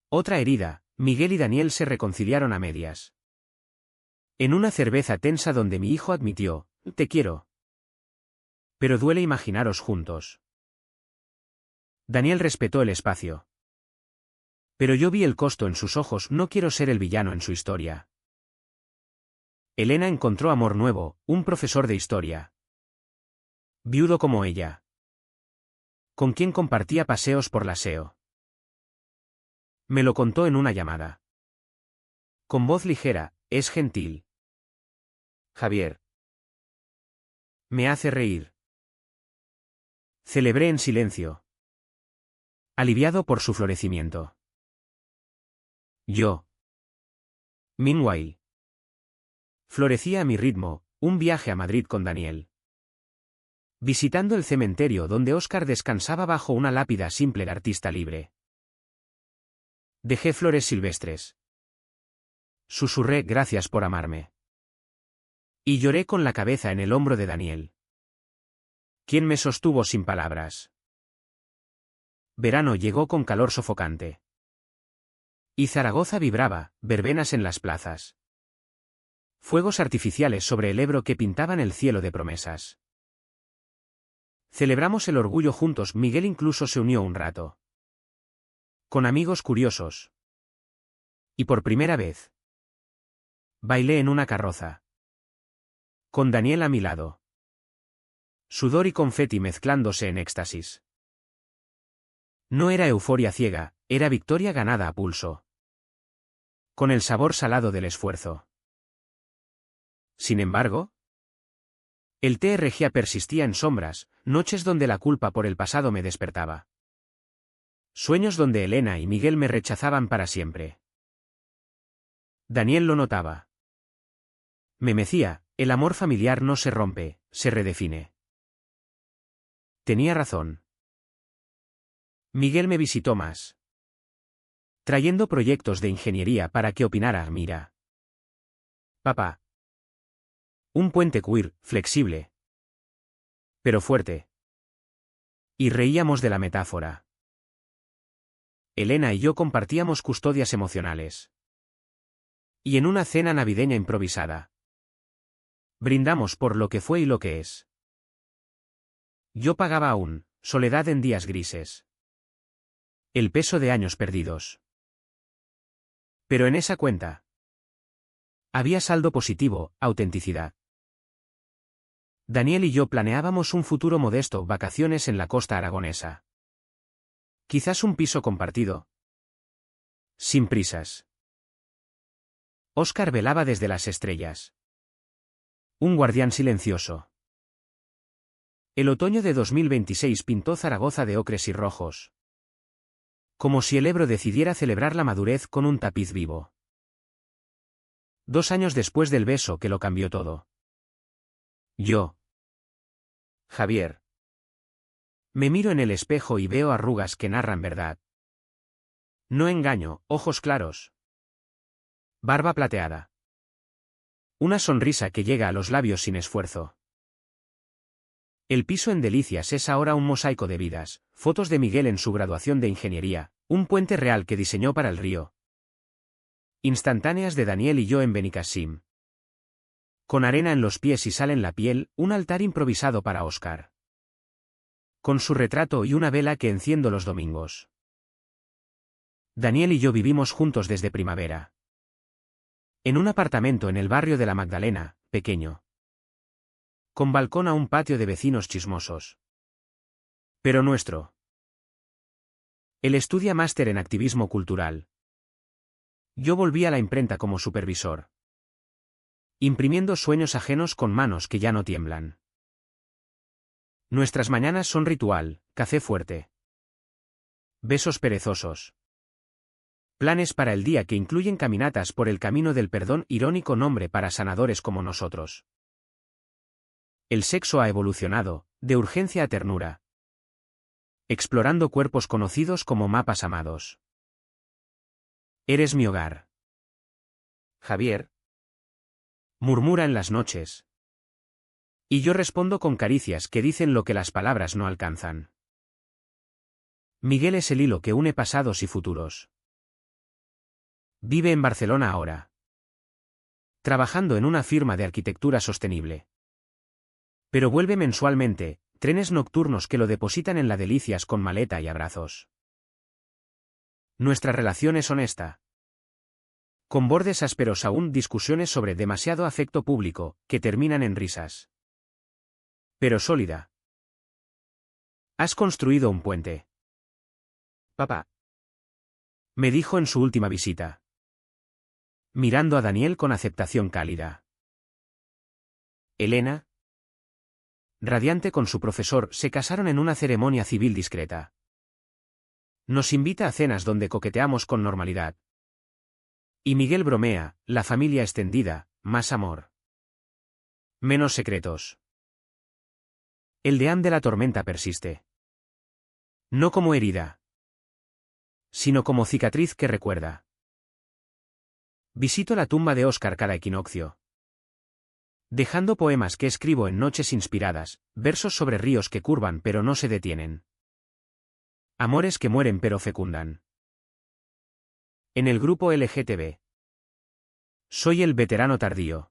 Otra herida, Miguel y Daniel se reconciliaron a medias. En una cerveza tensa donde mi hijo admitió, te quiero. Pero duele imaginaros juntos. Daniel respetó el espacio. Pero yo vi el costo en sus ojos, no quiero ser el villano en su historia. Elena encontró amor nuevo, un profesor de historia. Viudo como ella. Con quien compartía paseos por la SEO. Me lo contó en una llamada. Con voz ligera, es gentil. Javier. Me hace reír. Celebré en silencio. Aliviado por su florecimiento. Yo. Meanwhile. Florecía a mi ritmo, un viaje a Madrid con Daniel. Visitando el cementerio donde Oscar descansaba bajo una lápida simple de artista libre. Dejé flores silvestres. Susurré gracias por amarme. Y lloré con la cabeza en el hombro de Daniel, quien me sostuvo sin palabras. Verano llegó con calor sofocante. Y Zaragoza vibraba, verbenas en las plazas. Fuegos artificiales sobre el Ebro que pintaban el cielo de promesas. Celebramos el orgullo juntos, Miguel incluso se unió un rato. Con amigos curiosos. Y por primera vez. Bailé en una carroza. Con Daniel a mi lado. Sudor y confeti mezclándose en éxtasis. No era euforia ciega, era victoria ganada a pulso. Con el sabor salado del esfuerzo. Sin embargo, el TRGA persistía en sombras, noches donde la culpa por el pasado me despertaba. Sueños donde Elena y Miguel me rechazaban para siempre. Daniel lo notaba. Me mecía, el amor familiar no se rompe, se redefine. Tenía razón. Miguel me visitó más. Trayendo proyectos de ingeniería para que opinara, mira. Papá. Un puente queer, flexible. Pero fuerte. Y reíamos de la metáfora. Elena y yo compartíamos custodias emocionales. Y en una cena navideña improvisada. Brindamos por lo que fue y lo que es. Yo pagaba aún, soledad en días grises. El peso de años perdidos. Pero en esa cuenta había saldo positivo, autenticidad. Daniel y yo planeábamos un futuro modesto, vacaciones en la costa aragonesa. Quizás un piso compartido. Sin prisas. Oscar velaba desde las estrellas. Un guardián silencioso. El otoño de 2026 pintó Zaragoza de ocres y rojos. Como si el Ebro decidiera celebrar la madurez con un tapiz vivo. 2 años después del beso que lo cambió todo. Yo. Javier. Me miro en el espejo y veo arrugas que narran verdad. No engaño, ojos claros. Barba plateada. Una sonrisa que llega a los labios sin esfuerzo. El piso en Delicias es ahora un mosaico de vidas, fotos de Miguel en su graduación de ingeniería, un puente real que diseñó para el río. Instantáneas de Daniel y yo en Benicassim. Con arena en los pies y sal en la piel, un altar improvisado para Óscar. Con su retrato y una vela que enciendo los domingos. Daniel y yo vivimos juntos desde primavera. En un apartamento en el barrio de La Magdalena, pequeño. Con balcón a un patio de vecinos chismosos. Pero nuestro. Él estudia máster en activismo cultural. Yo volví a la imprenta como supervisor. Imprimiendo sueños ajenos con manos que ya no tiemblan. Nuestras mañanas son ritual, café fuerte. Besos perezosos. Planes para el día que incluyen caminatas por el camino del perdón, irónico nombre para sanadores como nosotros. El sexo ha evolucionado, de urgencia a ternura. Explorando cuerpos conocidos como mapas amados. Eres mi hogar. Javier. Murmura en las noches. Y yo respondo con caricias que dicen lo que las palabras no alcanzan. Miguel es el hilo que une pasados y futuros. Vive en Barcelona ahora. Trabajando en una firma de arquitectura sostenible. Pero vuelve mensualmente, trenes nocturnos que lo depositan en la Delicias con maleta y abrazos. Nuestra relación es honesta. Con bordes ásperos aún, discusiones sobre demasiado afecto público, que terminan en risas. Pero sólida. Has construido un puente. Papá. Me dijo en su última visita. Mirando a Daniel con aceptación cálida. Elena, radiante con su profesor, se casaron en una ceremonia civil discreta. Nos invita a cenas donde coqueteamos con normalidad. Y Miguel bromea, la familia extendida, más amor. Menos secretos. El deán de la tormenta persiste. No como herida, sino como cicatriz que recuerda. Visito la tumba de Óscar cada equinoccio. Dejando poemas que escribo en noches inspiradas, versos sobre ríos que curvan pero no se detienen. Amores que mueren pero fecundan. En el grupo LGTB. Soy el veterano tardío.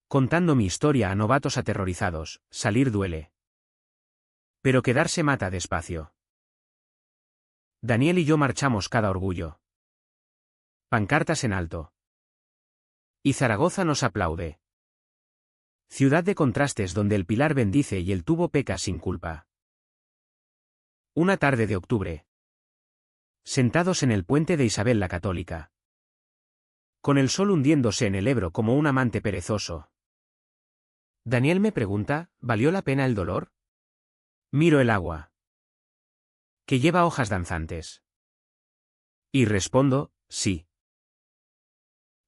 Contando mi historia a novatos aterrorizados, salir duele. Pero quedarse mata despacio. Daniel y yo marchamos cada orgullo. Pancartas en alto. Y Zaragoza nos aplaude. Ciudad de contrastes donde el pilar bendice y el tubo peca sin culpa. Una tarde de octubre. Sentados en el puente de Isabel la Católica. Con el sol hundiéndose en el Ebro como un amante perezoso. Daniel me pregunta, ¿valió la pena el dolor? Miro el agua. Que lleva hojas danzantes. Y respondo, sí.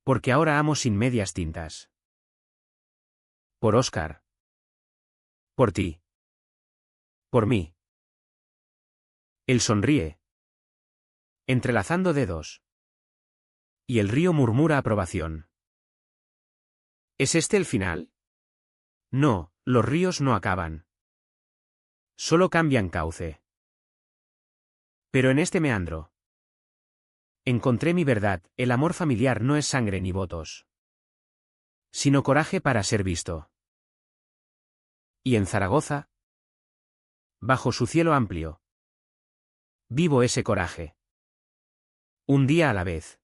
Porque ahora amo sin medias tintas. Por Óscar. Por ti. Por mí. Él sonríe. Entrelazando dedos. Y el río murmura aprobación. ¿Es este el final? No, los ríos no acaban. Solo cambian cauce. Pero en este meandro. Encontré mi verdad, el amor familiar no es sangre ni votos. Sino coraje para ser visto. Y en Zaragoza. Bajo su cielo amplio. Vivo ese coraje. Un día a la vez.